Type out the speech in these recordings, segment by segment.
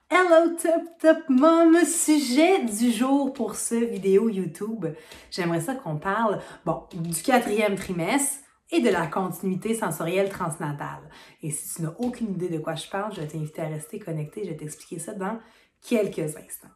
Hello top mom, sujet du jour pour ce vidéo YouTube. J'aimerais ça qu'on parle, du quatrième trimestre et de la continuité sensorielle transnatale. Et si tu n'as aucune idée de quoi je parle, je vais t'inviter à rester connecté, je vais t'expliquer ça dans quelques instants.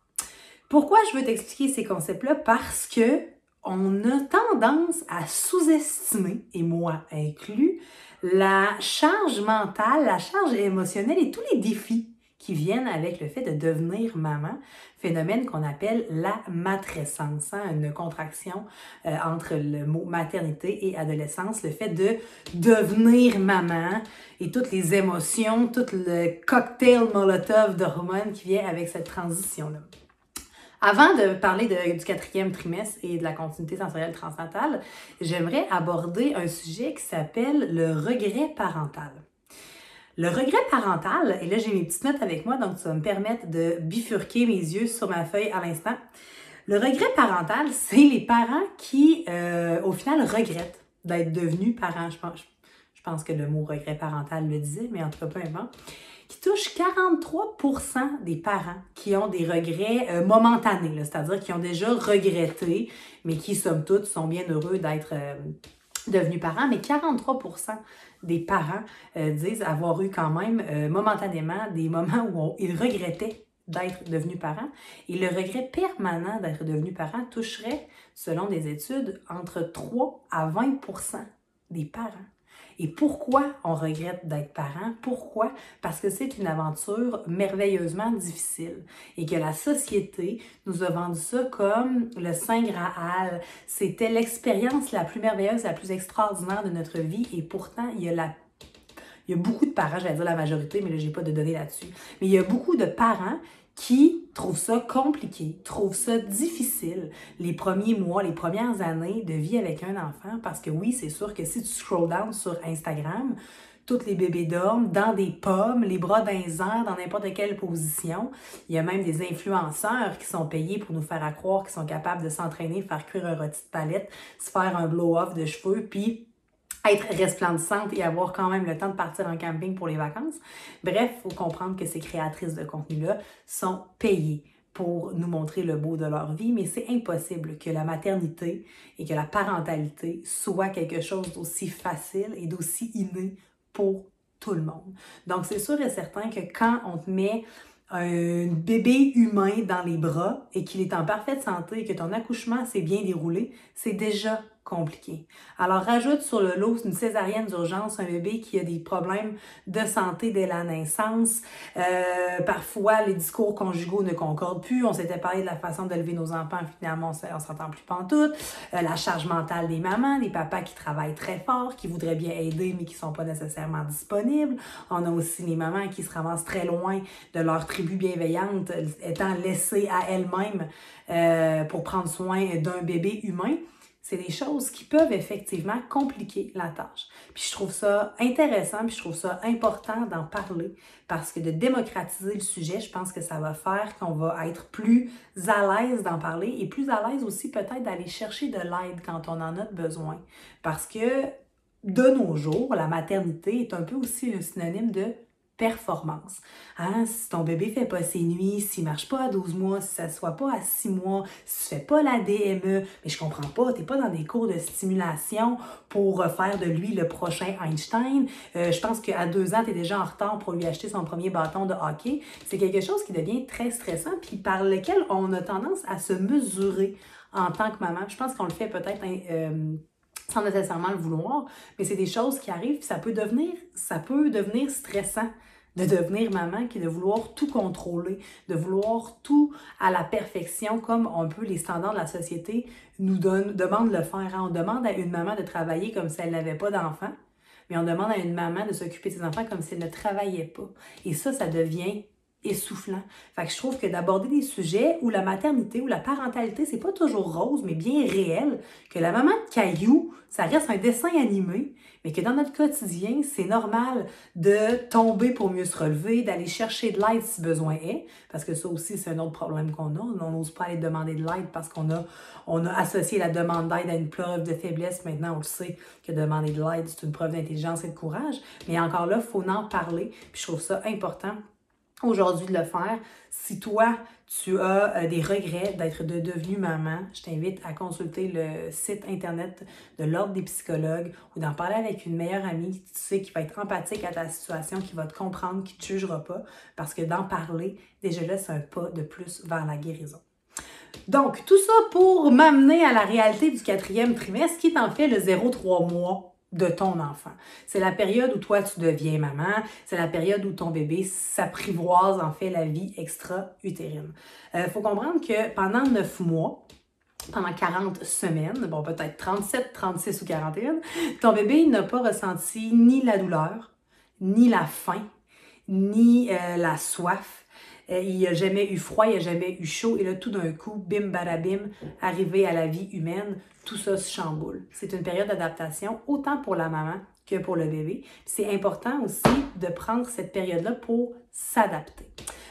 Pourquoi je veux t'expliquer ces concepts-là? Parce que on a tendance à sous-estimer, et moi inclus, la charge mentale, la charge émotionnelle et tous les défis qui viennent avec le fait de devenir maman, phénomène qu'on appelle la matrescence, une contraction entre le mot maternité et adolescence, le fait de devenir maman et toutes les émotions, tout le cocktail molotov d'hormones qui vient avec cette transition-là. Avant de parler du quatrième trimestre et de la continuité sensorielle transnatale, j'aimerais aborder un sujet qui s'appelle le regret parental. Le regret parental, et là j'ai mes petites notes avec moi, donc ça va me permettre de bifurquer mes yeux sur ma feuille à l'instant. Le regret parental, c'est les parents qui, au final, regrettent d'être devenus parents. Je pense que le mot regret parental le disait, mais en tout cas, peu importe. Qui touche 43% des parents qui ont des regrets momentanés, c'est-à-dire qui ont déjà regretté, mais qui, somme toute, sont bien heureux d'être devenus parents. Mais 43% des parents disent avoir eu quand même momentanément des moments où ils regrettaient d'être devenus parents. Et le regret permanent d'être devenu parent toucherait, selon des études, entre 3 à 20% des parents. Et pourquoi on regrette d'être parent? Pourquoi? Parce que c'est une aventure merveilleusement difficile et que la société nous a vendu ça comme le Saint Graal. C'était l'expérience la plus merveilleuse, la plus extraordinaire de notre vie et pourtant, il y a beaucoup de parents, j'allais dire la majorité, mais là, j'ai pas de données là-dessus, mais il y a beaucoup de parents qui trouvent ça compliqué, trouvent ça difficile les premiers mois, les premières années de vie avec un enfant, parce que oui, c'est sûr que si tu scroll down sur Instagram, tous les bébés dorment dans des pommes, les bras dans les airs, dans n'importe quelle position. Il y a même des influenceurs qui sont payés pour nous faire croire qu'ils sont capables de s'entraîner, faire cuire un rôti de palette, se faire un blow-off de cheveux, puis être resplendissante et avoir quand même le temps de partir en camping pour les vacances. Bref, il faut comprendre que ces créatrices de contenu-là sont payées pour nous montrer le beau de leur vie, mais c'est impossible que la maternité et que la parentalité soit quelque chose d'aussi facile et d'aussi inné pour tout le monde. Donc, c'est sûr et certain que quand on te met un bébé humain dans les bras et qu'il est en parfaite santé et que ton accouchement s'est bien déroulé, c'est déjà compliqué. Alors, rajoute sur le lot une césarienne d'urgence, un bébé qui a des problèmes de santé dès la naissance. Parfois, les discours conjugaux ne concordent plus. On s'était parlé de la façon d'élever nos enfants, finalement, on s'entend plus pantoute. La charge mentale des mamans, des papas qui travaillent très fort, qui voudraient bien aider, mais qui sont pas nécessairement disponibles. On a aussi les mamans qui se ramassent très loin de leur tribu bienveillante, étant laissées à elles-mêmes pour prendre soin d'un bébé humain. C'est des choses qui peuvent effectivement compliquer la tâche. Puis je trouve ça intéressant, puis je trouve ça important d'en parler parce que de démocratiser le sujet, je pense que ça va faire qu'on va être plus à l'aise d'en parler et plus à l'aise aussi peut-être d'aller chercher de l'aide quand on en a besoin. Parce que de nos jours, la maternité est un peu aussi un synonyme de performance. Hein? Si ton bébé ne fait pas ses nuits, s'il ne marche pas à 12 mois, si ça ne soit pas à 6 mois, si tu ne fais pas la DME, mais je comprends pas, tu n'es pas dans des cours de stimulation pour faire de lui le prochain Einstein. Je pense qu'à 2 ans, tu es déjà en retard pour lui acheter son premier bâton de hockey. C'est quelque chose qui devient très stressant puis par lequel on a tendance à se mesurer en tant que maman. Je pense qu'on le fait peut-être sans nécessairement le vouloir, mais c'est des choses qui arrivent, puis ça peut devenir stressant de devenir maman, qui est de vouloir tout contrôler, de vouloir tout à la perfection, comme un peu les standards de la société nous demandent de le faire. On demande à une maman de travailler comme si elle n'avait pas d'enfant, mais on demande à une maman de s'occuper de ses enfants comme si elle ne travaillait pas. Et ça devient essoufflant. Fait que je trouve que d'aborder des sujets où la maternité ou la parentalité, c'est pas toujours rose, mais bien réel, que la maman de Caillou, ça reste un dessin animé, mais que dans notre quotidien, c'est normal de tomber pour mieux se relever, d'aller chercher de l'aide si besoin est, parce que ça aussi, c'est un autre problème qu'on a. On n'ose pas aller demander de l'aide parce qu'on a associé la demande d'aide à une preuve de faiblesse. Maintenant, on le sait que demander de l'aide, c'est une preuve d'intelligence et de courage. Mais encore là, il faut en parler. Puis je trouve ça important aujourd'hui de le faire. Si toi, tu as des regrets d'être devenue maman, je t'invite à consulter le site internet de l'Ordre des psychologues ou d'en parler avec une meilleure amie, tu sais, qui va être empathique à ta situation, qui va te comprendre, qui ne te jugera pas, parce que d'en parler, déjà là, c'est un pas de plus vers la guérison. Donc, tout ça pour m'amener à la réalité du 4e trimestre, qui est en fait le 0-3 mois de ton enfant. C'est la période où toi, tu deviens maman. C'est la période où ton bébé s'apprivoise, en fait, la vie extra-utérine. Faut comprendre que pendant 9 mois, pendant 40 semaines, bon, peut-être 37, 36 ou 41, ton bébé n'a pas ressenti ni la douleur, ni la faim, ni la soif. Il n'a jamais eu froid, il n'a jamais eu chaud. Et là, tout d'un coup, bim, badabim, arrivé à la vie humaine, tout ça se chamboule. C'est une période d'adaptation, autant pour la maman que pour le bébé. C'est important aussi de prendre cette période-là pour s'adapter.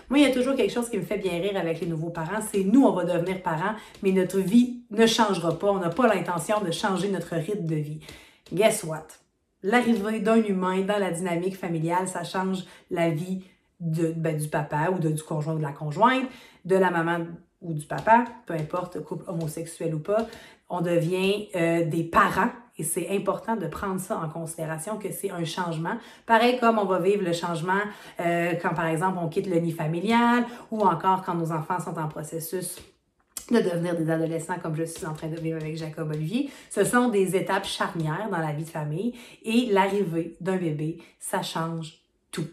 Moi, il y a toujours quelque chose qui me fait bien rire avec les nouveaux parents, c'est nous, on va devenir parents, mais notre vie ne changera pas. On n'a pas l'intention de changer notre rythme de vie. Guess what? L'arrivée d'un humain dans la dynamique familiale, ça change la vie du papa ou du conjoint ou de la conjointe, de la maman ou du papa, peu importe, couple homosexuel ou pas. On devient des parents et c'est important de prendre ça en considération que c'est un changement. Pareil comme on va vivre le changement quand, par exemple, on quitte le nid familial ou encore quand nos enfants sont en processus de devenir des adolescents comme je suis en train de vivre avec Jacob Olivier. Ce sont des étapes charnières dans la vie de famille et l'arrivée d'un bébé, ça change tout.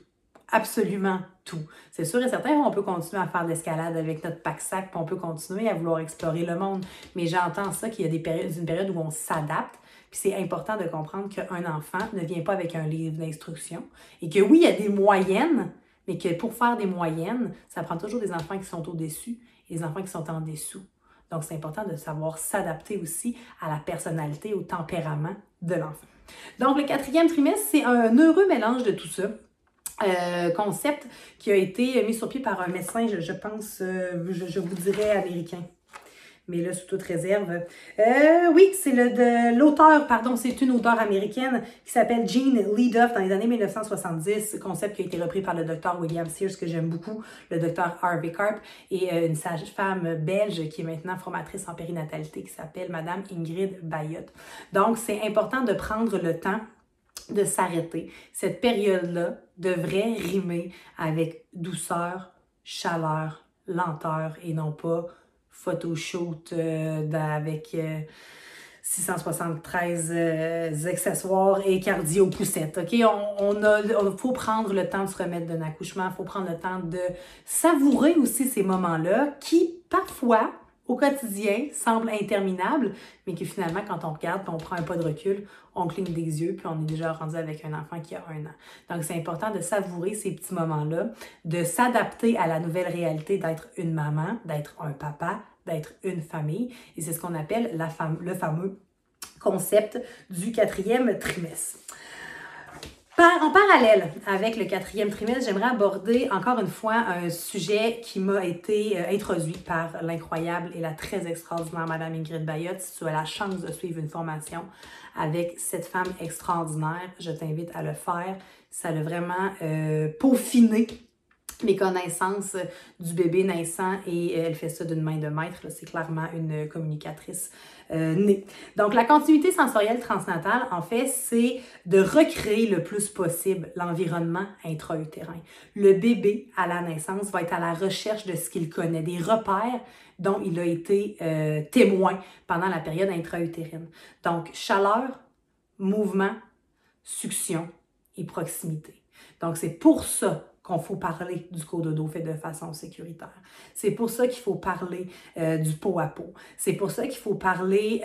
Absolument tout. C'est sûr et certain qu'on peut continuer à faire de l'escalade avec notre pack-sac, puis on peut continuer à vouloir explorer le monde, mais j'entends ça qu'il y a une période où on s'adapte, puis c'est important de comprendre qu'un enfant ne vient pas avec un livre d'instruction, et que oui, il y a des moyennes, mais que pour faire des moyennes, ça prend toujours des enfants qui sont au-dessus et des enfants qui sont en dessous. Donc, c'est important de savoir s'adapter aussi à la personnalité, au tempérament de l'enfant. Donc, le 4e trimestre, c'est un heureux mélange de tout ça. Concept qui a été mis sur pied par un médecin, je pense, je vous dirais américain. Mais là, sous toute réserve. Oui, c'est l'auteur, pardon, c'est une auteure américaine qui s'appelle Jean Leadoff dans les années 1970. Concept qui a été repris par le docteur William Sears, que j'aime beaucoup, le docteur Harvey Karp, et une sage-femme belge qui est maintenant formatrice en périnatalité qui s'appelle Madame Ingrid Bayotte. Donc, c'est important de prendre le temps de s'arrêter. Cette période-là devrait rimer avec douceur, chaleur, lenteur et non pas photoshoot avec 673 accessoires et cardio poussette. OK? On faut prendre le temps de se remettre d'un accouchement, il faut prendre le temps de savourer aussi ces moments-là qui, parfois, au quotidien, semblent interminables, mais qui finalement, quand on regarde, puis on prend un pas de recul, on cligne des yeux, puis on est déjà rendu avec un enfant qui a 1 an. Donc, c'est important de savourer ces petits moments-là, de s'adapter à la nouvelle réalité d'être une maman, d'être un papa, d'être une famille. Et c'est ce qu'on appelle le fameux concept du 4e trimestre. En parallèle avec le 4e trimestre, j'aimerais aborder encore une fois un sujet qui m'a été introduit par l'incroyable et la très extraordinaire Madame Ingrid Bayotte. Si tu as la chance de suivre une formation avec cette femme extraordinaire, je t'invite à le faire. Ça a vraiment peaufiné mes connaissances du bébé naissant et elle fait ça d'une main de maître. C'est clairement une communicatrice née. Donc, la continuité sensorielle transnatale, en fait, c'est de recréer le plus possible l'environnement intra-utérin. Le bébé, à la naissance, va être à la recherche de ce qu'il connaît, des repères dont il a été témoin pendant la période intra-utérine. Donc, chaleur, mouvement, succion et proximité. Donc, c'est pour ça qu'on faut parler du cododo fait de façon sécuritaire. C'est pour ça qu'il faut parler du pot à pot. C'est pour ça qu'il faut parler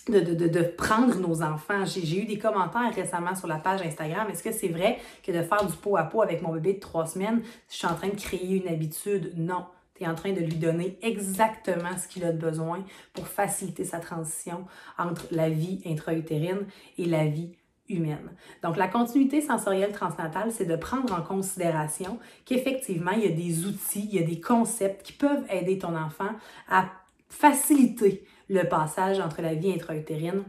de prendre nos enfants. J'ai eu des commentaires récemment sur la page Instagram. Est-ce que c'est vrai que de faire du pot à pot avec mon bébé de 3 semaines, je suis en train de créer une habitude? Non. Tu es en train de lui donner exactement ce qu'il a besoin pour faciliter sa transition entre la vie intra-utérine et la vie humaine. Donc, la continuité sensorielle transnatale, c'est de prendre en considération qu'effectivement, il y a des outils, il y a des concepts qui peuvent aider ton enfant à faciliter le passage entre la vie intra-utérine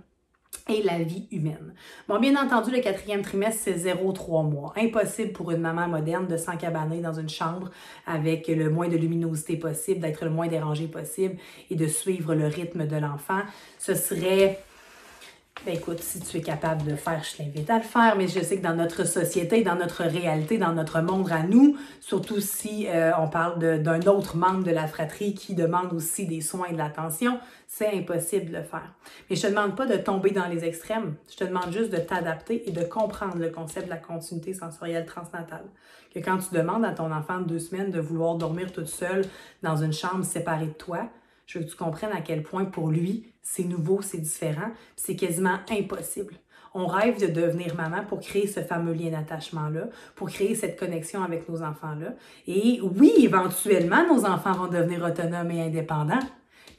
et la vie humaine. Bon, bien entendu, le 4e trimestre, c'est 0,3 mois. Impossible pour une maman moderne de s'encabaner dans une chambre avec le moins de luminosité possible, d'être le moins dérangé possible et de suivre le rythme de l'enfant. Ce serait... Ben écoute, si tu es capable de le faire, je t'invite à le faire, mais je sais que dans notre société, dans notre réalité, dans notre monde à nous, surtout si on parle d'un autre membre de la fratrie qui demande aussi des soins et de l'attention, c'est impossible de le faire. Mais je te demande pas de tomber dans les extrêmes, je te demande juste de t'adapter et de comprendre le concept de la continuité sensorielle transnatale. Que quand tu demandes à ton enfant de 2 semaines de vouloir dormir toute seule dans une chambre séparée de toi, je veux que tu comprennes à quel point pour lui, c'est nouveau, c'est différent, c'est quasiment impossible. On rêve de devenir maman pour créer ce fameux lien d'attachement-là, pour créer cette connexion avec nos enfants-là. Et oui, éventuellement, nos enfants vont devenir autonomes et indépendants,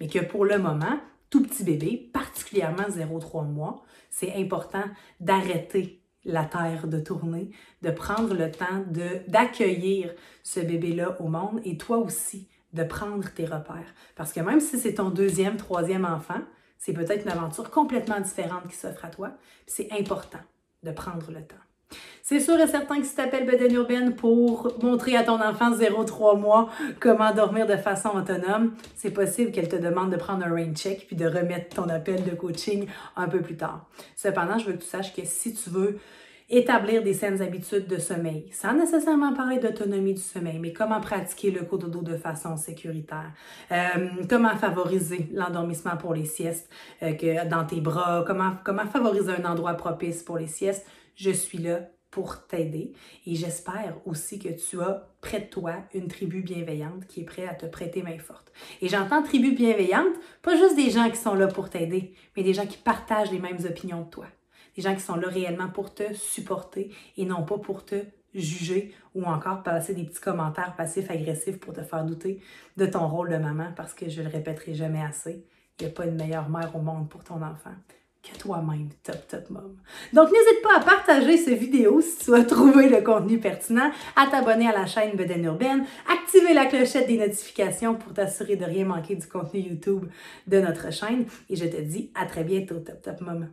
mais que pour le moment, tout petit bébé, particulièrement 0,3 mois, c'est important d'arrêter la terre de tourner, de prendre le temps d'accueillir ce bébé-là au monde et toi aussi, de prendre tes repères. Parce que même si c'est ton 2e, 3e enfant, c'est peut-être une aventure complètement différente qui s'offre à toi. C'est important de prendre le temps. C'est sûr et certain que si tu appelles Bedaine Urbaine pour montrer à ton enfant 0,3 mois comment dormir de façon autonome, c'est possible qu'elle te demande de prendre un rain check puis de remettre ton appel de coaching un peu plus tard. Cependant, je veux que tu saches que si tu veux établir des saines habitudes de sommeil, sans nécessairement parler d'autonomie du sommeil, mais comment pratiquer le cododo de façon sécuritaire, comment favoriser l'endormissement pour les siestes dans tes bras, comment favoriser un endroit propice pour les siestes, je suis là pour t'aider et j'espère aussi que tu as près de toi une tribu bienveillante qui est prête à te prêter main forte. Et j'entends tribu bienveillante, pas juste des gens qui sont là pour t'aider, mais des gens qui partagent les mêmes opinions que toi. Des gens qui sont là réellement pour te supporter et non pas pour te juger ou encore passer des petits commentaires passifs-agressifs pour te faire douter de ton rôle de maman parce que je le répéterai jamais assez, il n'y a pas une meilleure mère au monde pour ton enfant que toi-même, top mom. Donc, n'hésite pas à partager cette vidéo si tu as trouvé le contenu pertinent, à t'abonner à la chaîne Bedaine Urbaine, activer la clochette des notifications pour t'assurer de rien manquer du contenu YouTube de notre chaîne et je te dis à très bientôt, top mom.